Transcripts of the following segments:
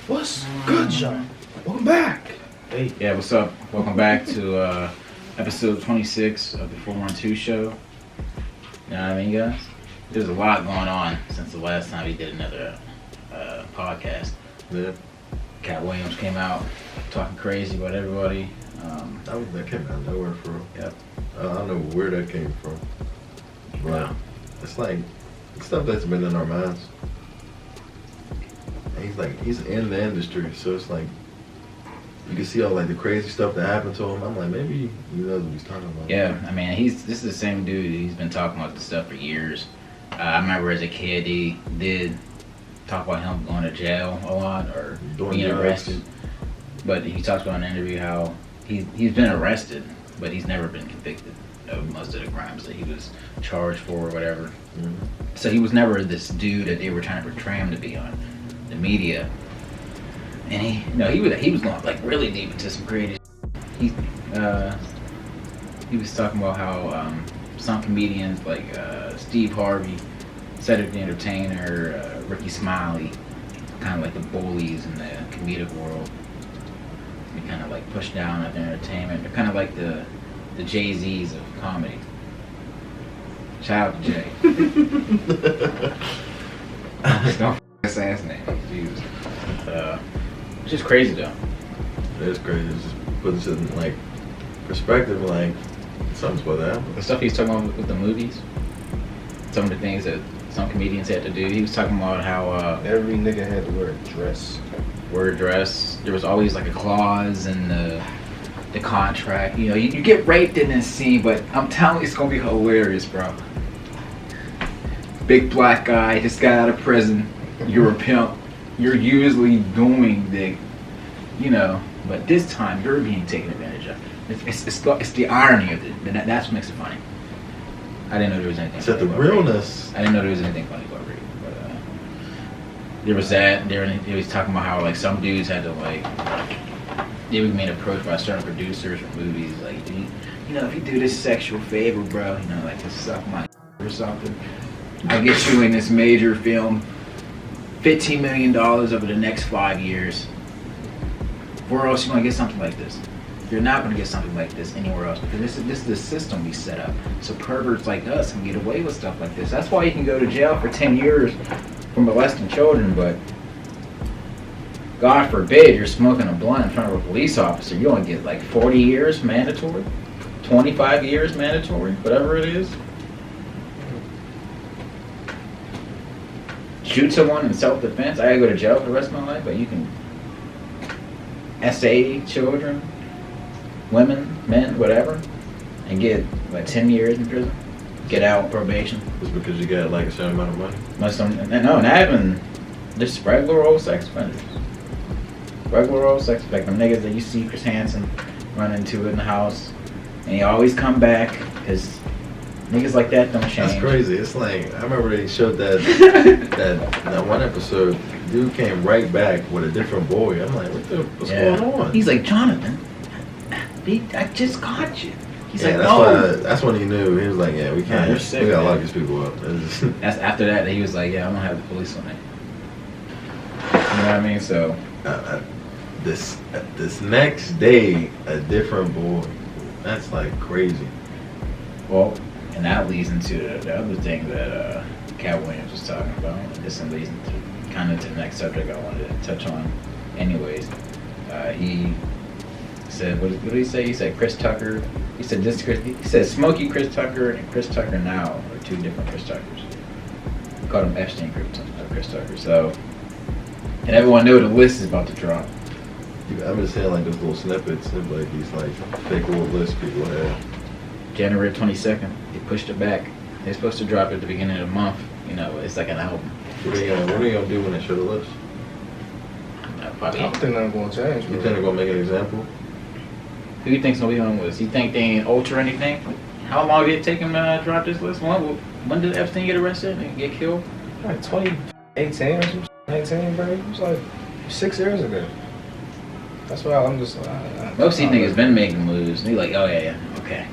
What's good, John? Welcome back. Hey. Yeah, what's up? Welcome back to episode 26 of the 412 show. You know what I mean, guys? There's a lot going on since the last time we did another podcast. Yeah. Katt Williams came out talking crazy about everybody. That came out of nowhere for real. Yep. I don't know where that came from. But Wow. it's like stuff that's been in our minds. And he's in the industry, so it's like you can see all like the crazy stuff that happened to him. I'm like, maybe he knows what he's talking about. Yeah, I mean, this is the same dude. He's been talking about this stuff for years. I remember as a kid, he did talk about him going to jail a lot or being arrested. But he talks about in an interview how he's been arrested, but he's never been convicted of most of the crimes that he was charged for or whatever. Mm-hmm. So he was never this dude that they were trying to portray him to be on the media. And he was going like really deep into some crazy shit. He was talking about how some comedians like Steve Harvey, Cedric the Entertainer, Ricky Smiley, kind of like the bullies in the comedic world. They kind of like push down at the entertainment. They're kind of like the Jay-Z's of comedy. Shout out to Jay. Don't assassinate. Jesus. It's just crazy though. It's crazy. It's just puts it in like perspective, like something's about to happen. The stuff he's talking about with the movies, some of the things that some comedians had to do. He was talking about how Every nigga had to wear a dress. wear a dress. There was always like a clause in the contract. You know, you get raped in this scene, but I'm telling you, it's gonna be hilarious, bro. Big black guy just got out of prison. You're a pimp. You're usually doing but this time you're being taken advantage of. It's the irony of it. That's what makes it funny. I didn't know there was anything. It's that the about realness. rape. I didn't know there was anything funny about rape. But there was that. He was talking about how like some dudes had to like they were being approached by certain producers for movies like, if you do this sexual favor, bro, like to suck my or something, I'll get you in this major film, $15 million over the next 5 years. Where else you gonna get something like this? You're not gonna get something like this anywhere else because this is the system we set up. So perverts like us can get away with stuff like this. That's why you can go to jail for 10 years for molesting children, but God forbid you're smoking a blunt in front of a police officer. You only get like 40 years mandatory, 25 years mandatory, whatever it is. Shoot someone in self-defense, I gotta go to jail for the rest of my life, but you can SA children, women, men, whatever, and get like 10 years in prison, get out on probation. It's because you got like a certain amount of money. Not even just regular old sex offenders. Regular old sex offenders, them niggas that you see Chris Hansen run into in the house, and he always come back because niggas like that don't change. That's crazy. It's like I remember they showed that that one episode. Dude came right back with a different boy. I'm like, what's going on? He's like, Jonathan, I just caught you. He's like, That's when he knew. He was like, yeah, we can't. Sick, we gotta man. lock these people up. That's after that he was like, yeah, I'm gonna have the police on it. You know what I mean? So this next day, a different boy. That's like crazy. Well, and that leads into the other thing that Katt Williams was talking about. And this leads into kind of to the next subject I wanted to touch on. Anyways, he said, what did he say? He said Chris Tucker. He said Smokey Chris Tucker and Chris Tucker now are two different Chris Tuckers. He called him Epstein Chris Tucker. So, and everyone knew the list is about to drop. I'm just saying like those little snippets of like these like fake little lists people have. January 22nd, they pushed it back. They're supposed to drop it at the beginning of the month. It's like an album. What are you gonna do when they show the list? Probably. I don't think nothing's gonna change. You think they're gonna make an example? Who do you think's gonna be on the list? You think they ain't alter anything? How long did it take him to drop this list? When did Epstein get arrested and get killed? Like 2018 or something, 19, bro. It was like 6 years ago. That's why I'm just. Most of these niggas been making moves. They like, oh yeah, okay.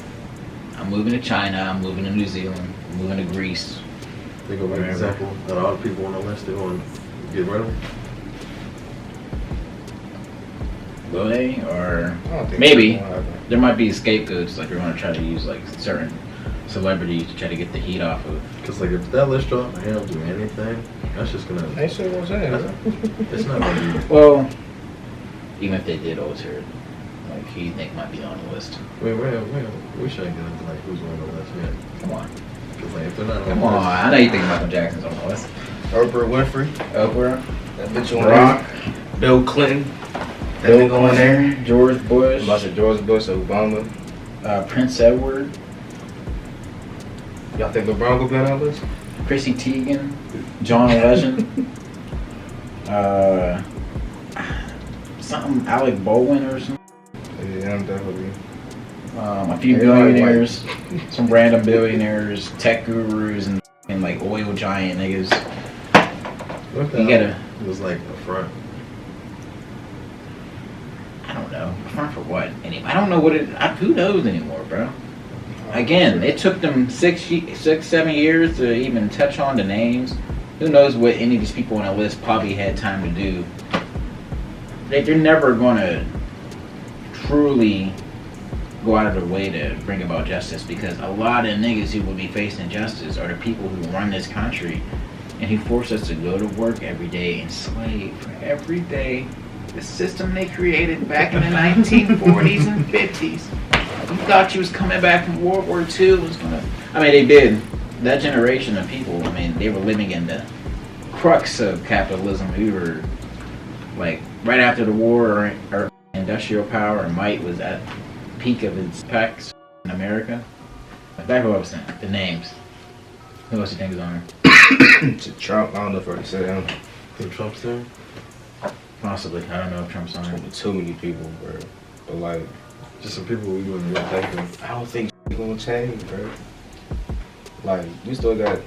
I'm moving to China. I'm moving to New Zealand. I'm moving to Greece. They gonna make an example. Not all the people on the list. They want to get rid of them. Will they? Or I don't think maybe that's gonna happen. there might be scapegoats. Like they're gonna try to use like certain celebrities to try to get the heat off of. Because like if that list drop and they don't do anything, that's just gonna. They still gonna say it. It's not gonna be. Well, even if they did alter it, like who you think might be on the list? Wait. We shouldn't get into like who's on the list yet. Come on. Because like if they're not on Come the on. list, I know you think Michael Jackson's on the list. Oprah Winfrey, Oprah, that bitch on Rock, there. Bill Clinton, that Bill nigga on there. Clinton, George Bush, About to George Bush, Obama. Prince Edward, Y'all think LeBron will be on that list? Chrissy Teigen, John Legend, something Alec Baldwin or something. Yeah, I'm definitely. A few Everybody billionaires, some random billionaires, tech gurus, and like oil giant niggas. what the You hell gotta, was like a front. I don't know, front for what? Anyway, I don't know what it. Who knows anymore, bro? Again, it took them 7 years to even touch on the names. Who knows what any of these people on the list probably had time to do. They're never gonna truly go out of their way to bring about justice, because a lot of niggas who will be facing justice are the people who run this country and who force us to go to work every day and slave for every day. The system they created back in the 1940s and 50s. You thought you was coming back from World War II was gonna. I mean, they did. That generation of people. I mean, they were living in the crux of capitalism. We were like right after the war, our industrial power and might was at peak of its peaks in America. Back to what I was saying. The names. Who else do you think is on there? Trump, I don't know if I already said him. Think Trump's there? Possibly. I don't know if Trump's on there. Too many people, bro. But like, Just some people we wouldn't really think of. I don't think gonna change, bro. Like, you still got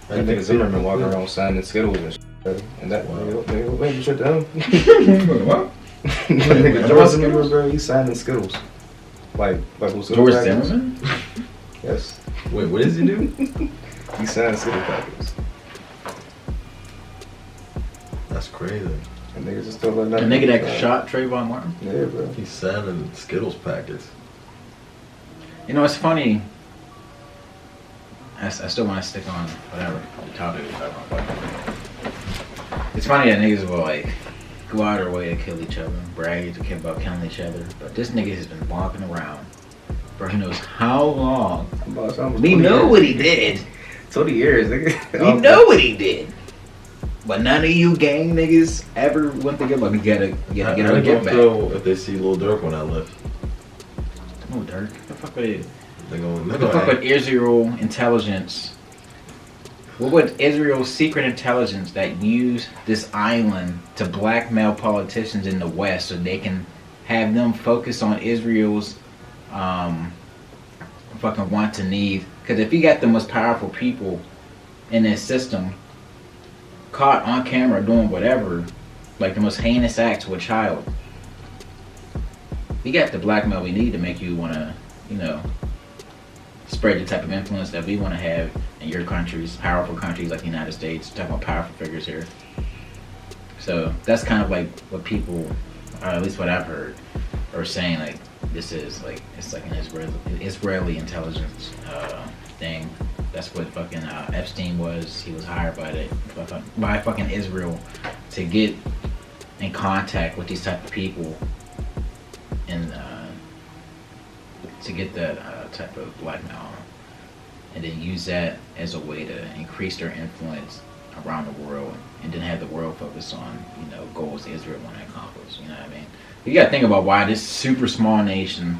I that think nigga Zimmerman people- walking around signing Skittles and shit, bro. And that Wow. nigga, wait, you shut down? What? Nigga George Zimmerman, bro, he's signing Skittles. Like who's George Zimmerman? Yes. Wait, what does he do? He signed Skittle packets. That's crazy. And niggas just still letting The that nigga that go. shot Trayvon Martin? Yeah, bro. He's signing Skittles packets. You know, it's funny. I still want to stick on whatever the topic we're talking about. It's funny that niggas will like go out their way to kill each other, brag about killing each other, but this nigga has been walking around for who knows how long. We know what he did. 20 years, nigga. We know what he did. But none of you gang niggas ever went to get like, we gotta get How our they get gonna back. feel if they see Lil Durk on that list? Oh, Dirk. The fuck with it? They're gonna What the fuck with Israel intelligence? What would Israel's secret intelligence that use this island to blackmail politicians in the West so they can have them focus on Israel's fucking wants and needs? Because if you got the most powerful people in this system caught on camera doing whatever, like the most heinous acts to a child, you got the blackmail we need to make you want to, you know, spread the type of influence that we want to have in your countries, powerful countries like the United States. Talking about powerful figures here. So that's kind of like what people, or at least what I've heard, are saying. Like this is like it's like an Israeli intelligence thing. That's what fucking Epstein was. He was hired by fucking Israel to get in contact with these type of people and to get that type of blackmail, and then use that as a way to increase their influence around the world, and then have the world focus on, you know, goals Israel want to accomplish. You know what I mean? You got to think about why this super small nation,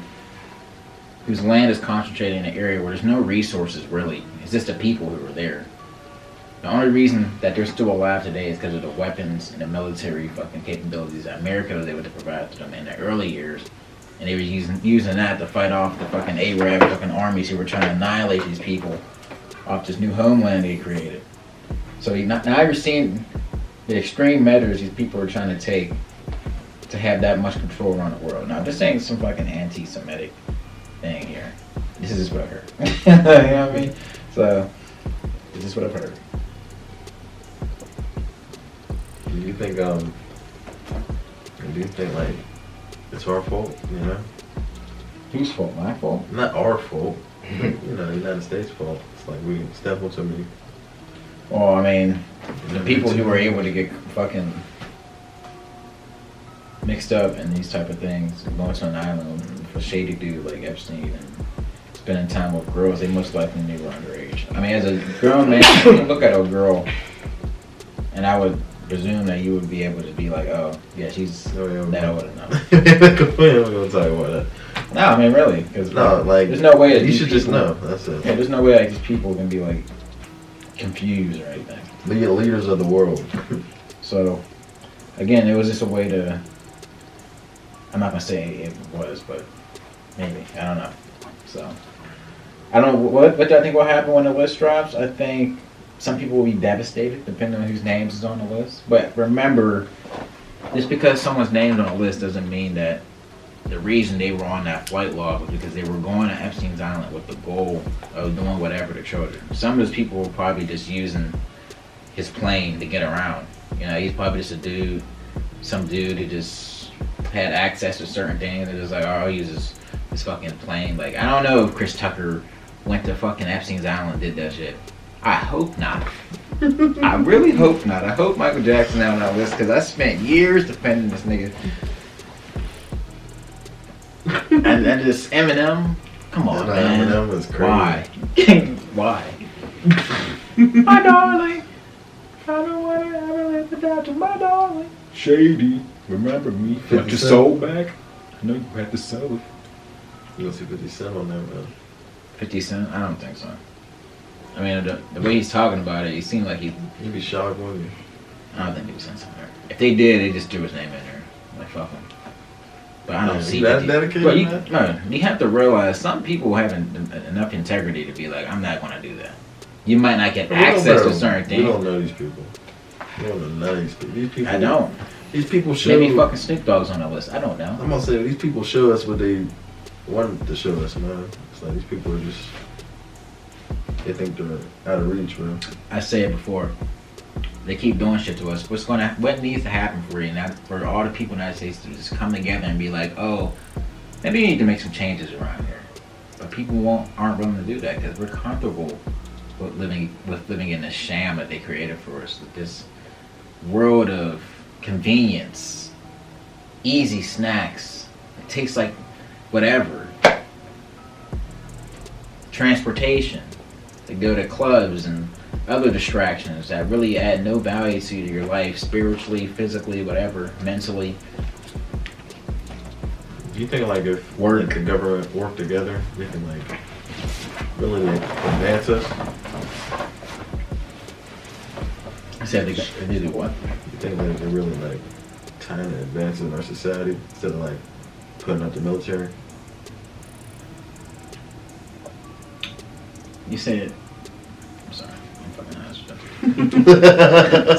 whose land is concentrated in an area where there's no resources really, it's just the people who are there. The only reason that they're still alive today is because of the weapons and the military fucking capabilities that America was able to provide to them in the early years. And they were using that to fight off the fucking Arab fucking armies who were trying to annihilate these people off this new homeland they created. So now you're seeing the extreme measures these people are trying to take to have that much control around the world. Now, I'm just saying some fucking anti-Semitic thing here. This is just what I heard. You know what I mean? So, this is what I've heard. Do you think like it's our fault, you know. Whose fault? My fault? Not our fault. You know, the United States' fault. It's like we step on too many. Well, I mean, the people who were able to get fucking mixed up in these type of things, going to an island for shady dude like Epstein and spending time with girls, they most likely knew were underage. I mean, as a grown man, you can look at a girl, and I would presume that you would be able to be like, oh, yeah, she's that old enough. We're gonna talk about that. No, I mean, really, because No, like, there's no way that you these should people, just know. That's it. Yeah, there's no way that these people can be like confused or anything. Be the leaders of the world. So, again, it was just a way to. I'm not gonna say it was, but maybe, I don't know. So, I don't know what do I think will happen when the list drops. I think some people will be devastated depending on whose names is on the list. But remember, just because someone's name's on a list doesn't mean that the reason they were on that flight log was because they were going to Epstein's Island with the goal of doing whatever to children. Some of those people were probably just using his plane to get around. You know, he's probably just some dude who just had access to certain things and just like, oh, I'll use this fucking plane. Like, I don't know if Chris Tucker went to fucking Epstein's Island and did that shit. I hope not. I really hope not. I hope Michael Jackson's out on that list because I spent years defending this nigga. and just Eminem, come on, man. Eminem was crazy. Why? My darling, I don't want to ever live without you, my darling. Shady, remember me? Want your soul back? I know you had to sell it. You gonna see 50 Cent on there, man? 50 Cent? I don't think so. I mean, the way he's talking about it, he seemed like You'd be shocked, wouldn't you? I don't think 50 Cent's on there. If they did, they just threw his name in there. Like, fuck him. But I don't see that dedicated. Bro, you have to realize some people have enough integrity to be like, I'm not going to do that. You might not get access to certain things. We don't know these people. We don't know none of these people. These people. I don't. These people show. Maybe fucking Snoop Dogg's on the list. I don't know. I'm gonna say these people show us what they wanted to show us, man. It's like these people are just. They think they're out of reach, man. I say it before. They keep doing shit to us. What needs to happen for you? Now, for all the people in the United States to just come together and be like, oh, maybe you need to make some changes around here. But people aren't willing to do that because we're comfortable with living in the sham that they created for us. With this world of convenience, easy snacks. It tastes like whatever. Transportation. To go to clubs and other distractions that really add no value to your life, spiritually, physically, whatever, mentally. Do you think like if the government worked together, they can like really like advance us? I said they do what? You think like they're really like trying to advance in our society instead of like putting up the military? You said, I'm sorry, I'm fucking ass.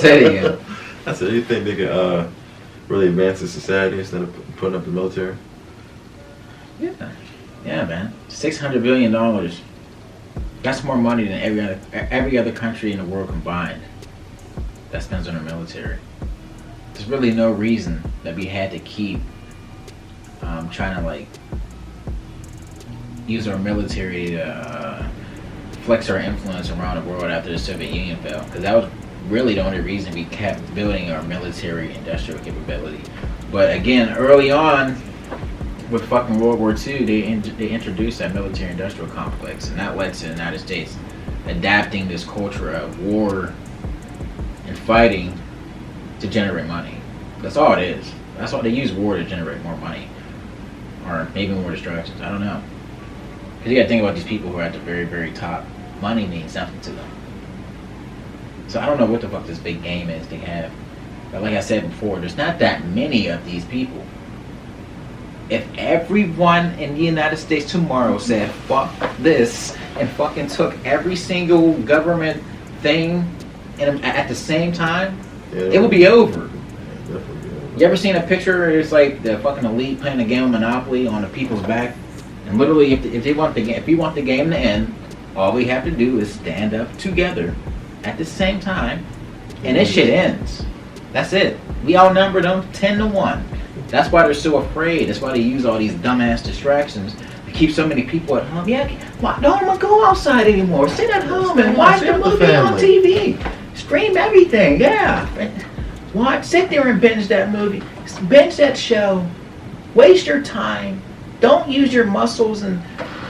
Say it again. I said, you think they could really advance the society instead of putting up the military? Yeah, man. $600 billion. That's more money than every other country in the world combined that spends on their military. There's really no reason that we had to keep trying to like use our military to flex our influence around the world after the Soviet Union fell, because that was really the only reason we kept building our military industrial capability. But again, early on with fucking World War II, they introduced that military industrial complex, and that led to the United States adapting this culture of war and fighting to generate money. That's all it is. That's all they use, war to generate more money, or maybe more distractions. I don't know. Because you gotta think about these people who are at the very, very top. Money means nothing to them. So I don't know what the fuck this big game is they have. But like I said before, there's not that many of these people. If everyone in the United States tomorrow said, fuck this, and fucking took every single government thing at the same time, it would be over. Yeah, definitely be over. You ever seen a picture? It's like the fucking elite playing a game of Monopoly on the people's back. And literally, if we want the game to end, all we have to do is stand up together at the same time, and this shit ends. That's it. We outnumber them 10-1. That's why they're so afraid. That's why they use all these dumbass distractions to keep so many people at home. Yeah, don't want to go outside anymore. Sit at home and watch the movie on TV. Stream everything. Yeah. Sit there and binge that movie. Binge that show. Waste your time. Don't use your muscles and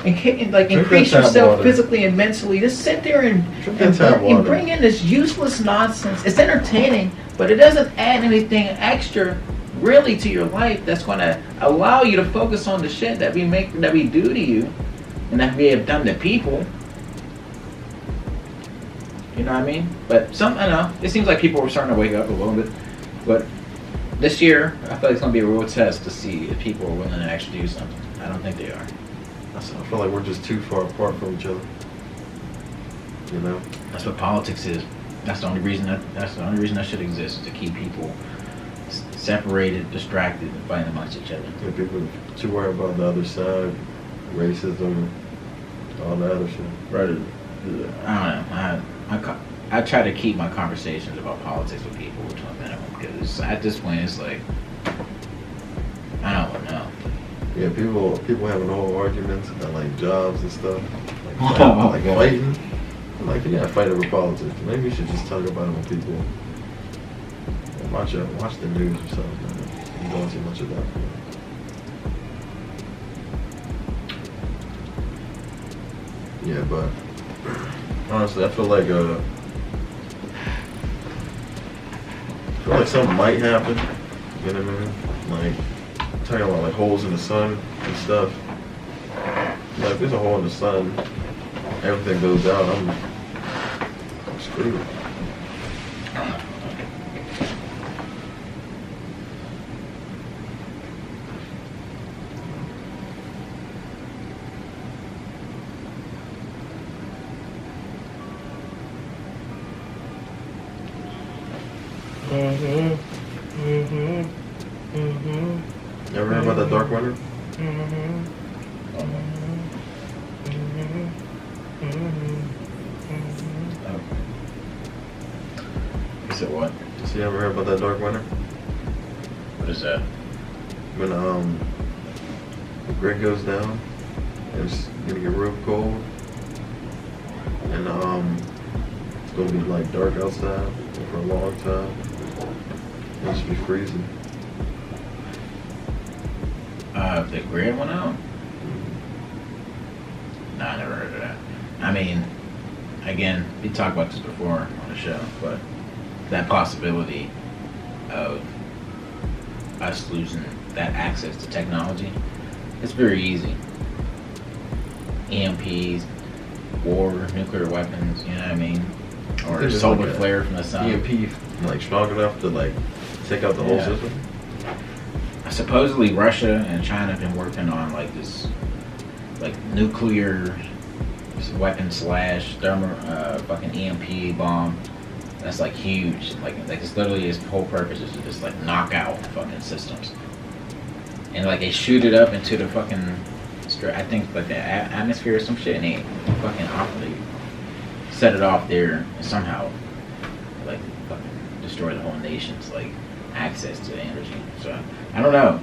increase yourself physically and mentally. Just sit there and bring in this useless nonsense. It's entertaining, but it doesn't add anything extra really to your life that's going to allow you to focus on the shit that we do to you and that we have done to people. You know what I mean? But I don't know. It seems like people are starting to wake up a little bit. But this year, I feel like it's going to be a real test to see if people are willing to actually do something. I don't think they are. I feel like we're just too far apart from each other. You know? That's what politics is. That's the only reason that should exist, is to keep people separated, distracted, and fighting amongst each other. Yeah, people are too worried about the other side, racism, all that other shit. Right. I don't know. I try to keep my conversations about politics with people to a minimum, because at this point it's like, I don't know. Yeah, people having whole arguments about like jobs and stuff, like fighting. I'm like, you gotta fight over politics. Maybe you should just talk about it with people. Watch the news or something. Man. You don't see much of that. Yeah, but honestly, I feel like something might happen. You know what I mean? Like talking about like holes in the sun and stuff. Like if there's a hole in the sun, everything goes out. I'm screwed. You ever heard about that dark winter? You said what? So you ever heard about that dark winter? What is that? When the grid goes down, it's gonna get real cold, and it's gonna be like dark outside for a long time. It should be freezing. If the grid went out? No, I never heard of that. I mean, again, we talked about this before on the show, but that possibility of us losing that access to technology, it's very easy. EMPs, war, nuclear weapons, you know what I mean? Or solar like flare from the sun. EMP like strong enough to like take out the whole system? Supposedly Russia and China have been working on like this like nuclear weapon / thermal fucking EMP bomb that's like huge. Like it's literally its whole purpose is to just like knock out fucking systems. And like they shoot it up into the fucking I think like the atmosphere or some shit, and they fucking awfully set it off there and somehow like fucking destroy the whole nation's like access to the energy. So I don't know.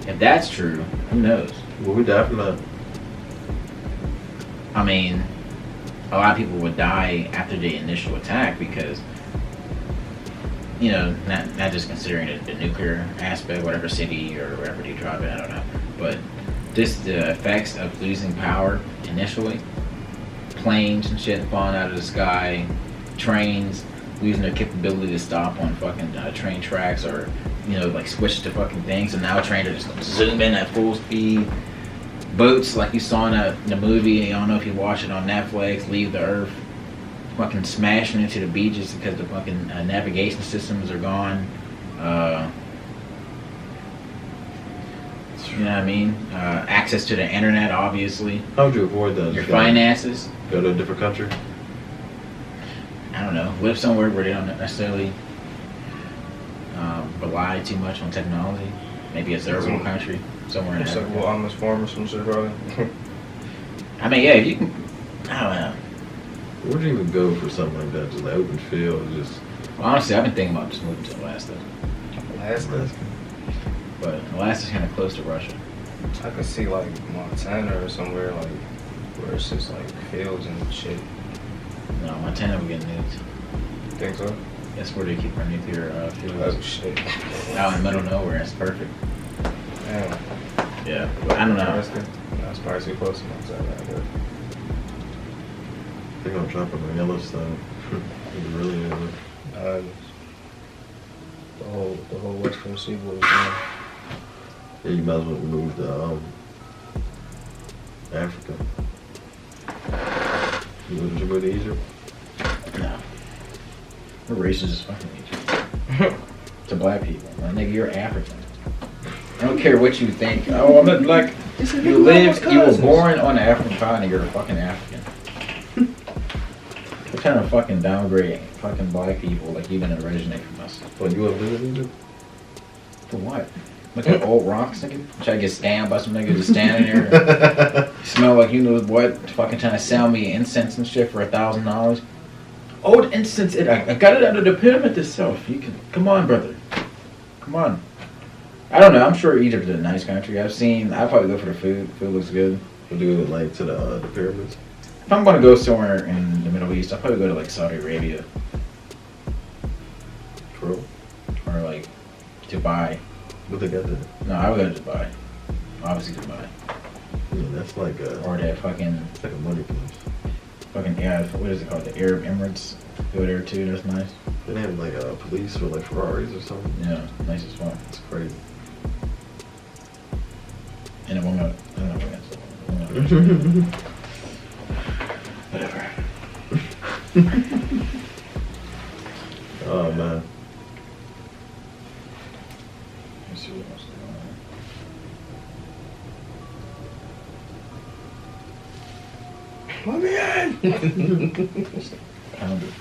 If that's true, who knows? Well, we definitely. I mean, a lot of people would die after the initial attack because, you know, not just considering the nuclear aspect, whatever city or wherever they drop it, I don't know, but just the effects of losing power initially, planes and shit falling out of the sky, trains losing their capability to stop on fucking train tracks, or you know, like switch to fucking things, and now trains are just zoom in at full speed. Boats, like you saw in the movie, I don't know if you watch it on Netflix, leave the earth, fucking smashing into the beaches because the fucking navigation systems are gone. You know what I mean? Access to the internet, obviously. How would you avoid that? Your finances. Go to a different country? I don't know. Live somewhere where they don't necessarily rely too much on technology. Maybe a third world country. Somewhere in It's like a little ominous farm or some shit, probably. I mean, yeah, if you can. I don't know. Where'd you even go for something like that? Just like open field? Just. Well, honestly, I've been thinking about just moving to Alaska. Alaska? But Alaska's kind of close to Russia. I could see like Montana or somewhere like where it's just like fields and shit. No, Montana will get nuked. Think so? That's where they keep our nuclear Oh fuels. shit. Out in the middle of nowhere, it's perfect. Damn. Yeah, but I don't know. That's probably too close to Montana. But I think I'm dropping my Yellowstone. It really is. the whole Western Seaboard is gone. Yeah, you might as well move to Africa. You wouldn't you go to Egypt? No. We're racist as fucking Egypt. To black people. Like, nigga, you're African. I don't care what you think. Oh, I'm not black. You were born on the African continent, you're a fucking African. We're trying to fucking downgrade fucking black people like you didn't originate from us. Well, you want to visit Egypt? For what? Look at old rocks, nigga. Try to get stabbed by some nigga just standing there. Smell like you know what? Fucking trying to sell me incense and shit for $1,000. Old incense. I got it under the pyramid itself. You can come on, brother. Come on. I don't know. I'm sure Egypt is a nice country. I'll probably go for the food. Food looks good. We'll do it like to the pyramids. If I'm gonna go somewhere in the Middle East, I'll probably go to like Saudi Arabia True. or like Dubai. What they got there? No, I would go to Dubai. Obviously Dubai. Yeah, that's like Or that fucking it's like a money place. yeah. What is it called? The Arab Emirates. Go there too. That's nice. They have like police or like Ferraris or something. Yeah, nice as fuck. It's crazy. And it won't go. I don't know. Whatever. Oh man. Let's see what else is going on. let me in. Pounded.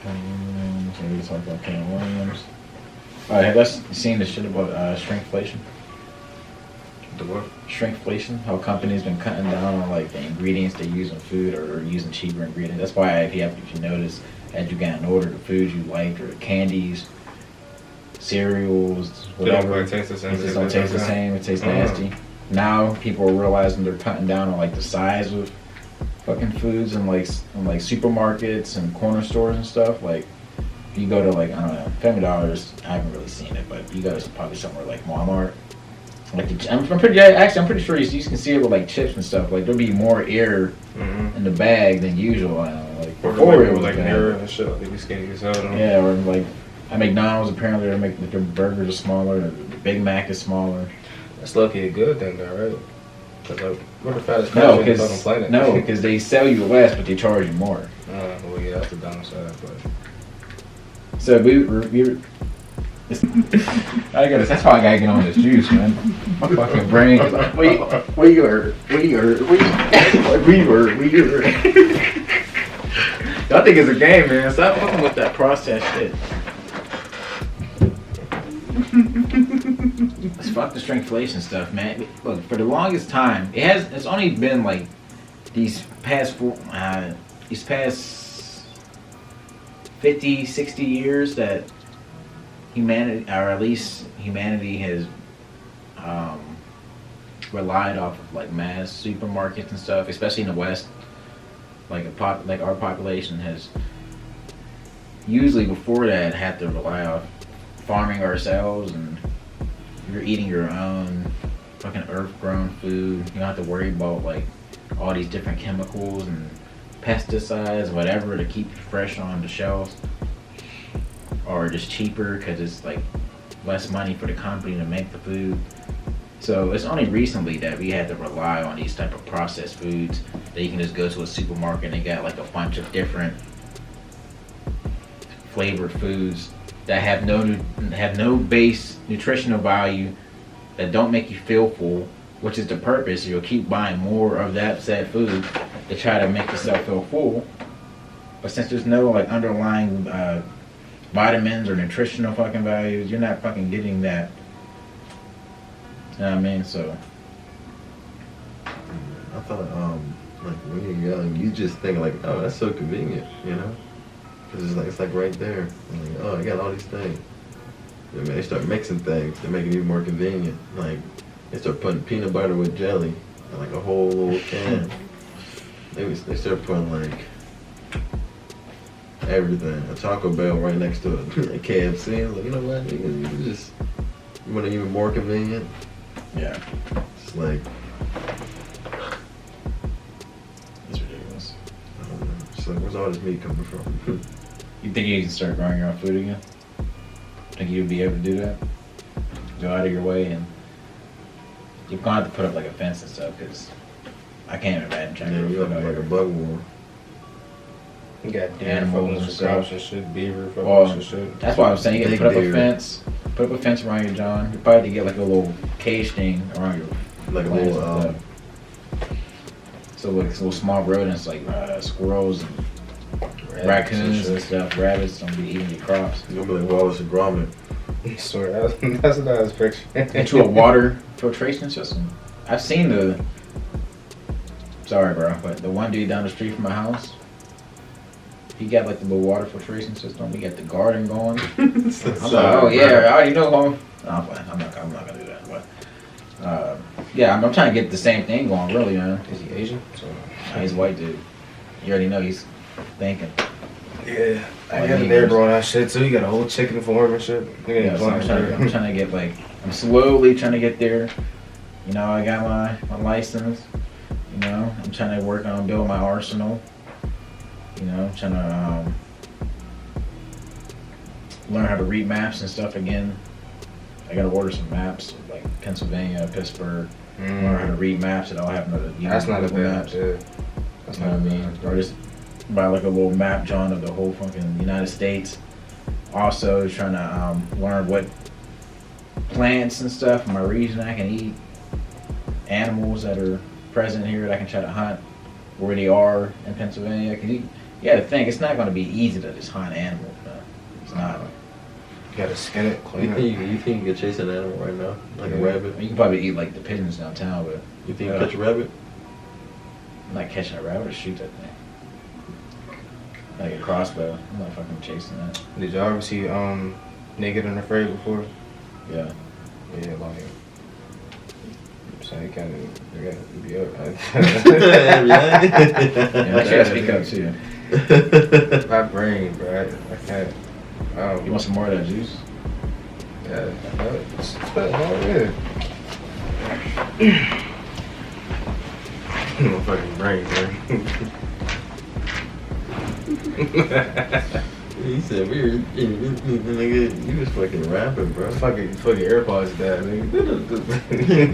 So we talk about Katt Williams. Alright, have you guys seen the shit about shrinkflation? The what? Shrinkflation, how companies been cutting down on like the ingredients they use in food or using cheaper ingredients. That's why if you notice, as you gotten older, the foods you liked or the candies, cereals, whatever, They don't taste the same. it just don't taste the same. It tastes nasty. Now people are realizing they're cutting down on like the size of fucking foods and like supermarkets and corner stores and stuff. Like if you go to like I don't know, Family Dollars, I haven't really seen it, but you go to probably somewhere like Walmart. Like I'm pretty sure you can see it with like chips and stuff. Like there'll be more air in the bag than usual. Like before it was like bad. mirror and shit. Like they be skinny as hell. Yeah, or like at McDonald's apparently they make their burgers are smaller. The Big Mac is smaller. That's lucky a good thing though, right? Cause like we're the fattest No, country on the fucking planet. No, because they sell you less, but they charge you more. Well, yeah, that's the downside, but. So we I gotta. That's why I gotta get on this juice, man. My fucking brain is like, we were. Y'all think it's a game, man. Stop fucking with that processed shit. Let's fuck the shrinkflation stuff, man. Look, for the longest time, it's only been like these past 50, 60 years that humanity, or at least humanity, has relied off of like mass supermarkets and stuff, especially in the West. Like our population has usually before that had to rely on farming ourselves, and you're eating your own fucking earth-grown food. You don't have to worry about like all these different chemicals and pesticides, whatever, to keep you fresh on the shelves, or just cheaper because it's like less money for the company to make the food. So it's only recently that we had to rely on these type of processed foods that you can just go to a supermarket and they got like a bunch of different flavored foods that have no base nutritional value, that don't make you feel full, which is the purpose. You'll keep buying more of that said food to try to make yourself feel full. But since there's no like underlying vitamins or nutritional fucking values, you're not fucking getting that. You know what I mean? So I thought, like when you're young, you just think like, oh, that's so convenient, you know? Because it's like right there. And like, oh, I got all these things. And they start mixing things to make it even more convenient. Like, they start putting peanut butter with jelly in like a whole little can. They start putting like everything. A Taco Bell right next to a KFC. I was like, you know what? You want it even more convenient? Yeah. It's like, It's ridiculous. I don't know. It's like, where's all this meat coming from? You think you can start growing your own food again? Think you'd be able to do that? Go out of your way, and you're gonna have to put up like a fence and stuff, because I can't imagine trying Yeah, to you grow have food out like a here. bug war. You got deer Animals fucking and with stuff. crops and shit, beaver fucking Well, with shit. That's why I'm saying you Big gotta put up deer. a fence. Put up a fence around your John. You probably have to get like a little cage thing around your Like a plants little, and stuff. So like little small rodents like squirrels and raccoons and stuff, rabbits don't be eating your crops. It's gonna be like Wallace and Gromit. Swear, that's a nice picture. Into a water filtration system. I've seen the. Sorry, bro, but the one dude down the street from my house, he got like the little water filtration system. He got the garden going. I'm like, oh yeah, I already know. No, I'm fine. I'm not gonna do that. But yeah, I'm trying to get the same thing going. Really, man. Is he Asian? So, He's a white dude. You already know he's thinking. yeah, I Like got a me, neighbor on that shit too. You got a whole chicken farm and shit. Nigga Yeah, ain't so I'm playing. trying to get like, I'm slowly trying to get there. You know, I got my license. You know, I'm trying to work on building my arsenal. You know, I'm trying to learn how to read maps and stuff again. I gotta order some maps like Pennsylvania, Pittsburgh. Learn how to read maps that I'll have to use. That's not a Google bad. maps. Yeah. That's You know what I mean? Or just buy like a little map, John, of the whole fucking United States. Also trying to learn what plants and stuff in my region I can eat. Animals that are present here that I can try to hunt where they are in Pennsylvania. Cause you gotta think, it's not gonna be easy to just hunt animals, man. It's not. You gotta skin it, You clean think it. you can get chase an animal right now? Like a Yeah. rabbit? You can probably eat like the pigeons downtown, but You think you can catch a rabbit? I'm not catching a rabbit or shoot that thing. Like a crossbow. I'm not fucking chasing that. Did y'all ever see Naked and Afraid before? Yeah. Yeah, like. So you kind of you gotta be up. Yeah, I gotta speak up too. My brain, bro. I can't. You want some more of that juice? Yeah, that's good. My fucking brain, man. He said weird. Nigga, you was fucking rapping, bro. fucking AirPods dead, nigga.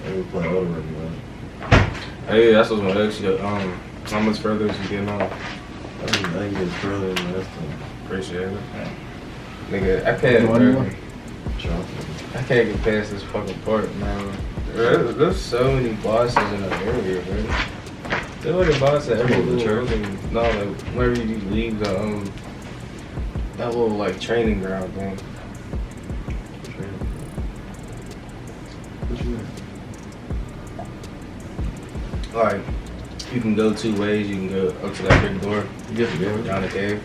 I was playing all the way, man. Hey, that's what's gonna ask you. How much further is you getting on? I didn't get further than last time. Appreciate it. Nigga, I can't. You want bro, more? I can't get past this fucking part, man. There's so many bosses in the area, bro. There's like a boss at every Oh, the little church? fucking- no, like whenever you leave the that little like training ground thing. What you mean? Like you can go two ways. You can go up to that big door, You get the game? down the cave,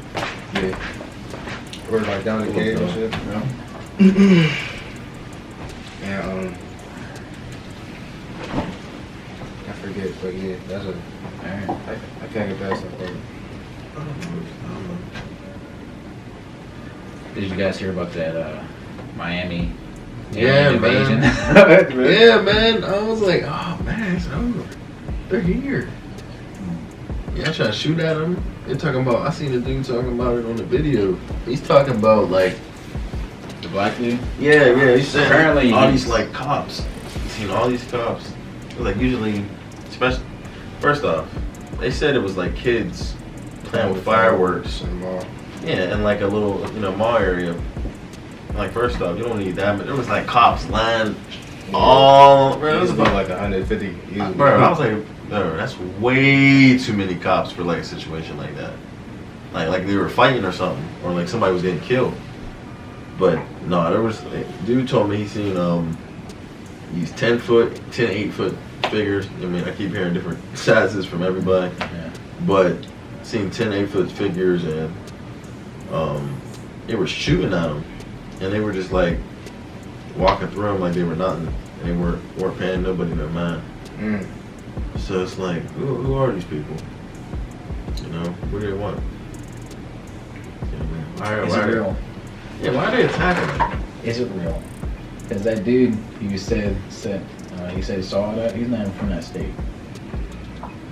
yeah, or like down the Cool, cave and though. shit. No. And I forget, but yeah, that's a. Alright. I can't get past that part. I don't know. Did you guys hear about that Miami Yeah, alien invasion? Yeah, man. I was like, oh man, it's over. They're here. Yeah, I try to shoot at them. They're talking about. I seen the dude talking about it on the video. He's talking about like, The black dude? yeah. He's saying Apparently all he's- these like cops. He's seen all these cops. Like usually, especially first off, they said it was like kids playing with fireworks. in the mall. Yeah, in like a little, mall area. Like first off, you don't need that, but there was like cops lined all. Bro, it was about about like 150. Easily. Bro, I was like, bro, that's way too many cops for like a situation like that. Like they were fighting or something, or like somebody was getting killed. But no, there was. Dude told me he seen these 10 foot, 8 foot figures. I mean, I keep hearing different sizes from everybody, Yeah. but seen 10 8-foot figures, and they were shooting at them, and they were just like walking through them like they were nothing, and they weren't paying nobody no mind. So it's like, who are these people? You know, what do they want? Is it real? Yeah, why are they attacking them? Is it real? Because that dude you said he said he saw that, he's not even from that state.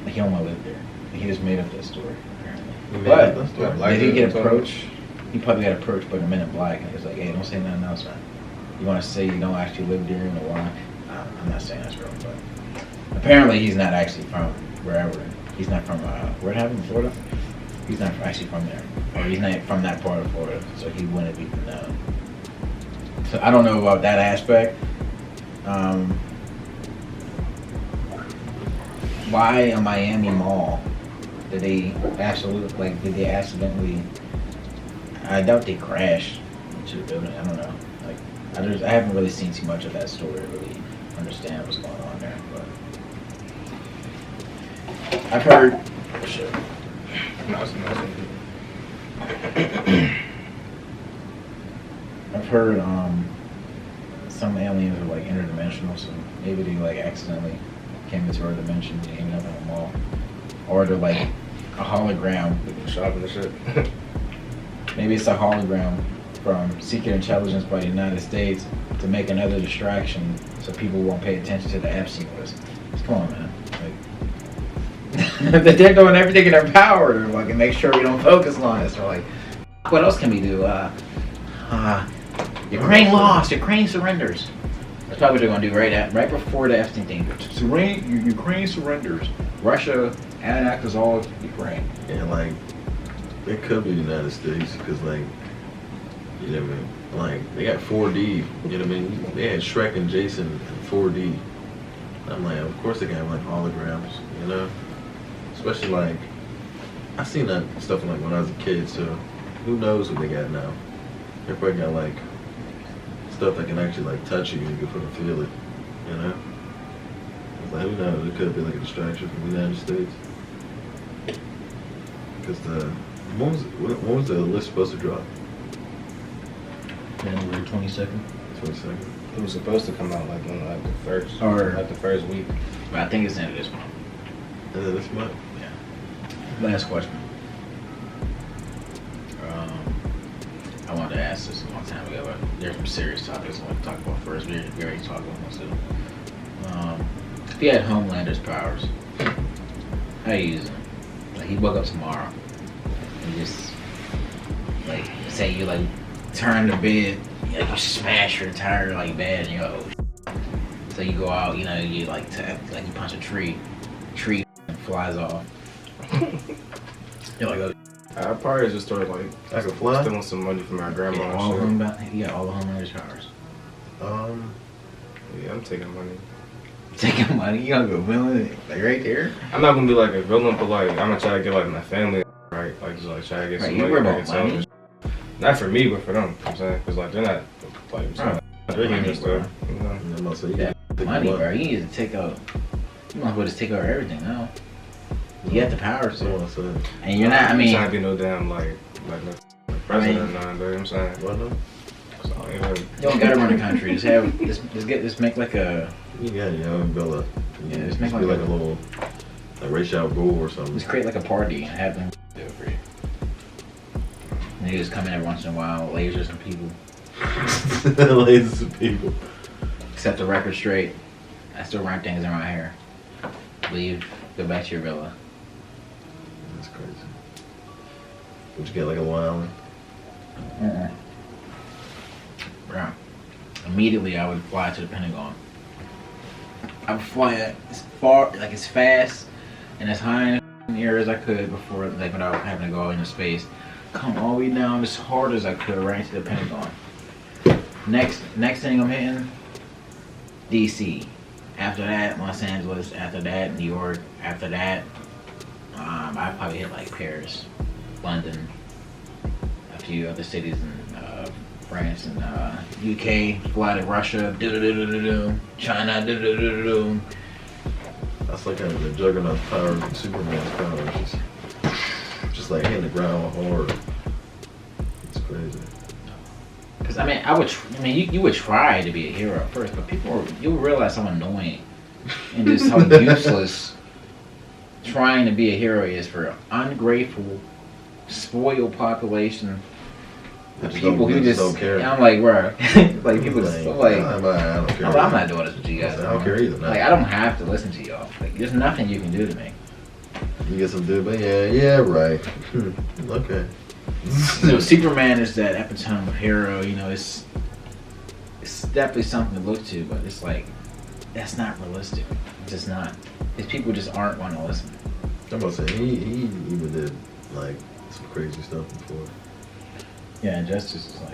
Like, he only lived there. He just made up that story, apparently. But did he get approached? He probably got approached by the Men in Black, and he was like, "Hey, don't say nothing else, man. You want to say you don't actually live there and why?" I'm not saying that's real, but apparently he's not actually from wherever. He's not from where it happened, Florida. He's not actually from there, or he's not from that part of Florida, so he wouldn't be known. So I don't know about that aspect. Why a Miami mall? Did they accidentally? I doubt they crashed into the building. I don't know. Like, I haven't really seen too much of that story to really understand what's going on there. But I've heard. Oh, shit. I've heard some aliens are like interdimensional, so maybe they like accidentally came into our dimension and ended up in a mall, or they're like a hologram. Shopping and shit. Maybe it's a hologram from secret intelligence by the United States to make another distraction so people won't pay attention to the Epstein list. Come on, man. Like, they're doing everything in their power to like make sure we don't focus on this. Or like, what else can we do? Ukraine lost. Ukraine surrenders. That's probably what they're gonna do right before the Epstein thing. Ukraine surrenders. Russia annexes all of Ukraine. And like, it could be the United States because like, you know what I mean? Like, they got 4D. You know what I mean? They had Shrek and Jason in 4D. I'm like, of course they can have like holograms. You know? Especially like, I seen that stuff like when I was a kid. So who knows what they got now? They probably got like stuff that can actually like touch you and you can fucking feel it. You know? It's like, who knows? It could be like a distraction from the United States. Because when was the list supposed to drop? January 22nd. 22nd. It was supposed to come out like on like the first week. But I think it's the end of this month. End of this month? Yeah. Last question. I wanted to ask this a long time ago, but there's some serious topics I want to talk about first. We already talked about most of them. If you had Homelander's powers, how you use them? Like, he woke up tomorrow and just like say you like turn the bed, like you smash your entire like bed, and you go, oh, so you go out, you know, you like like you punch a tree flies off. You're like, oh. I probably just started like I could fly? stealing some money from my grandma. Yeah, all the Homelander's powers. Yeah, I'm taking money. Taking money? You gonna go villain like right there? I'm not gonna be like a villain, but like I'm gonna try to get like my family right, like just like try to get Right, some you money. worry Back about money. Not for me, but for them. You know what I'm saying, because like they're not like they're humans still. You know? I'm about to say, you Yeah, gotta money, pick bro. You need to take out. You might as well just take over everything now. You got the power, That's all so. I said. And you're not. I mean, I'm trying to be no damn like president or nothing. You know what I'm saying? What no? So, you know, you don't gotta run the country. Just make like a. You got your own Bella. Yeah, just Just make be like like a little like race out goal or something. Just create like a party and have them do it for you. And you just come in every once in a while, lasers and people. Lasers of people. Set the record straight. I still run things in my hair. Leave. Go back to your villa. That's crazy. Would you get like a Long Island? Bro. Immediately I would fly to the Pentagon. I would fly as far, like as fast and as high in the air as I could before, like without having to go into space. Come all the way down as hard as I could right to the Pentagon. Next thing I'm hitting, DC. After that, Los Angeles. After that, New York. After that, I'd probably hit like Paris, London, a few other cities in France and UK. Fly to Russia. China. That's like the Juggernaut's powers and Superman's powers. like hitting the ground hard. It's crazy. Because I mean, you would try to be a hero at first, but you'll realize how annoying and just how useless trying to be a hero is for an ungrateful, spoiled population. People who just don't care. And I'm like, bro, like people just like, I don't care. I'm not doing this with you guys. I don't care either. Like, I don't have to listen to y'all. Like, there's nothing you can do to me. You get some dude, but yeah, right. Okay. You know, Superman is that epitome of hero. You know, it's definitely something to look to, but it's like that's not realistic. It's just not. These people just aren't going to listen. I'm about to say he even did like some crazy stuff before. Yeah, Justice is like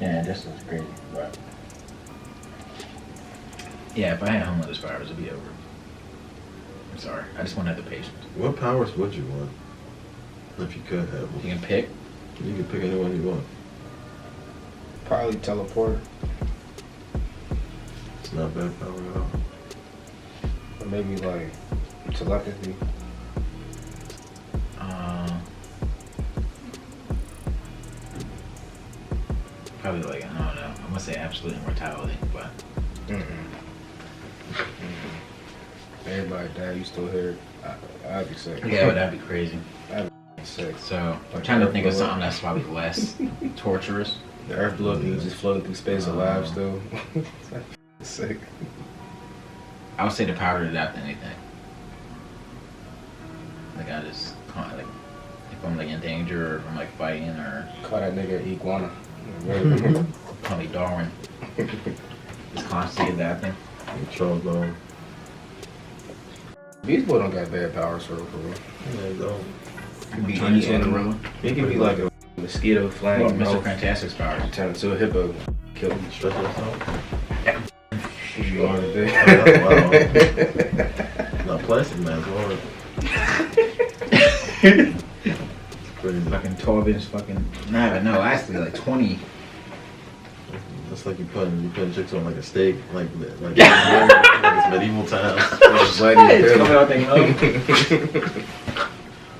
yeah, Justice is crazy, but yeah, if I had homeless powers, it'd be over. I'm sorry, I just won't have the patience. What powers would you want if you could have them? You can pick. You can pick anyone you want. Probably teleport. It's not a bad power at all. Or maybe like telepathy. Probably like, I don't know. I'm gonna say absolute immortality, but Everybody die, you still here. I'd be sick. yeah, but that'd be crazy. I'd be sick. So I'm trying to think of something that's probably less torturous. The Earth blew up, you just floating through space alive still. Sick. I would say the power to adapt to anything. Like I just can't, like if I'm like in danger or if I'm like fighting or Call that nigga iguana. call me Darwin. Just constantly adapting. Charles Darwin. Beast Boy don't got bad powers for real. Yeah, they don't. Could be Turn into any a animal. gorilla. It could be like a mosquito flying. Well, Mr. Fantastic's powers. Turn into a hippo. Kill him. Stretch yourself. You are today. Not plastic man's hard. Crazy. Fucking 12-inch fucking. Not even no, actually like 20. That's like you putting chicks on like a steak, like it's medieval times. It's coming out they know.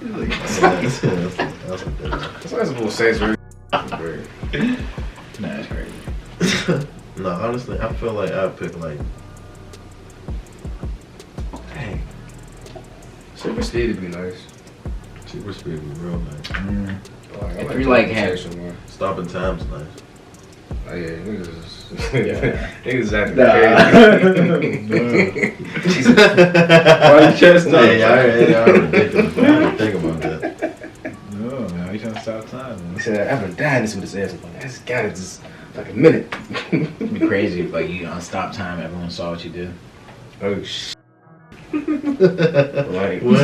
That's That's why some saints really. Nah, that's crazy. No, honestly, I feel like I'd pick like. Dang. Super speed would be nice. Super speed would be real nice. If you like have. Stopping time's nice. Oh yeah, niggas Yeah. niggas acting crazy. Why you chest up? Hey, I ridiculous. I didn't think about that. No, man, we trying to stop time, He man. said, I've been dying this with his ass. I'm like, I just got it just like a minute. It'd be crazy if like you on stop time, everyone saw what you did. Oh shit. Like, Well,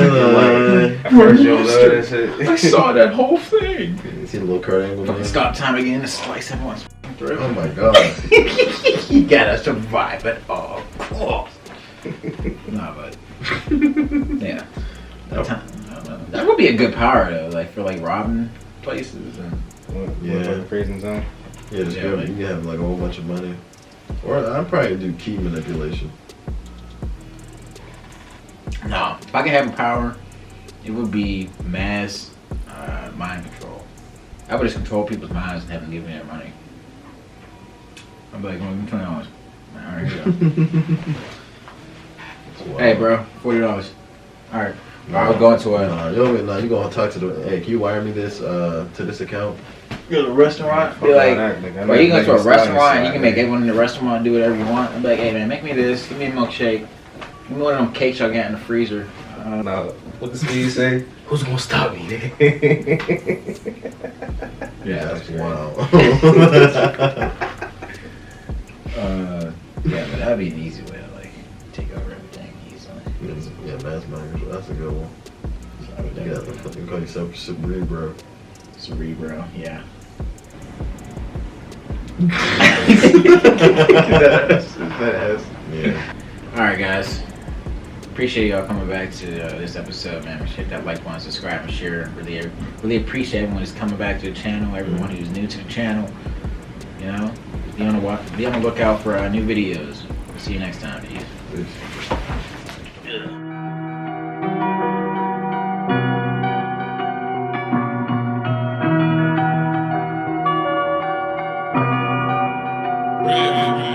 at first you don't know that shit. I saw that whole thing. You see the little Kurt Angle Fucking man? stop time again to slice everyone's throat. Oh my god. You gotta survive at all costs. Nah, but yeah, that time. I don't know. That would be a good power though, like for like robbing places and Yeah. Prison zone. Yeah, just Yeah, go, like- you can have like a whole bunch of money. Or I'd probably do key manipulation. no. If I could have a power, it would be mass mind control. I would just control people's minds and have them give me their money. I'd be like, well, give me $20. Alright, here you go. Hey, bro, $40. Alright. I'll go into a. Nah, you gonna talk to the. Hey, can you wire me this to this account? Go to a restaurant. Be Fuck like, all that, nigga. well, you can go to a Niggas restaurant and you inside, can make nigga. everyone in the restaurant do whatever you want. I'm like, hey man, make me this. Give me a milkshake. Give me one of them cakes y'all got in the freezer. Nah, what does Steve say? Who's gonna stop me, nigga? Yeah, That's great. wild. Yeah, but that'd be an easy way to like take over everything easily. Yeah, mass mind control. That's a good one. So I would You got definitely to call yourself Cerebro. Cerebro, yeah. Yeah. Alright guys. Appreciate y'all coming back to this episode, man. Hit that like button, subscribe, and share. Really appreciate everyone who's coming back to the channel, everyone who's new to the channel. You know, be on the lookout for new videos. See you next time, peace. Peace. Baby,